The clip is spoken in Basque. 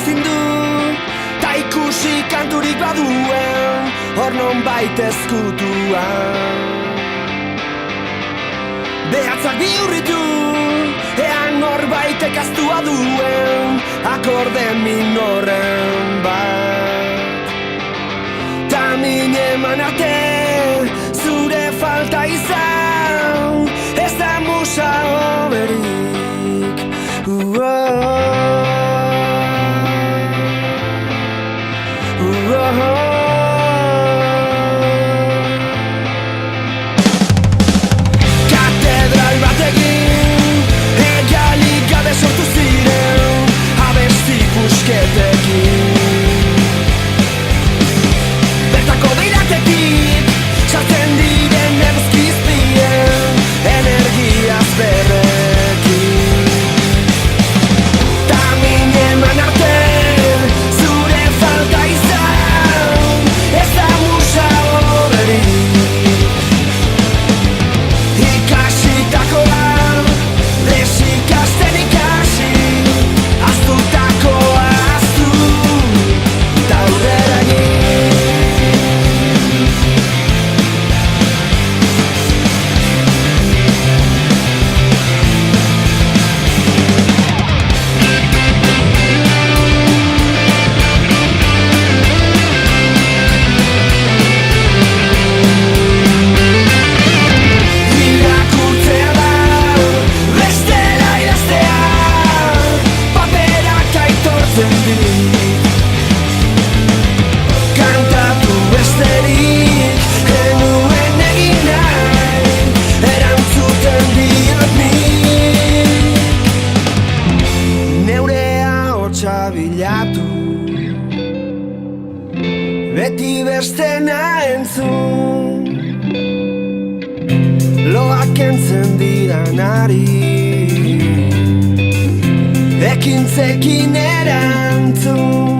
astindu ta ikusi kanturik baduen hor nonbait ezkutuan. Behatzak bihurritu ean norbaitek aztua duen akorde minoren bat. Ta min eman arte zure falta izan ez da musa hoberik. Katedral batekin egalik gabe sortu ziren abesti pusketekin. Bertako beiratetik sartzen diren eguzkizpien energiaz berrekin. Ta min eman arte zure falta izan ez da musa hoberik. Ikasitakoa desikasten ikasi ahaztutakoa ahaztu ta aurrera egin. Irakurtzea da bestela idaztea paperak aitortzen dit. Kantatu besterik enuen egin nahi erantzuten diot nik. Neure ahotsa bilatu beti bestena entzun loak entzen diranari ekintzekin erantzun.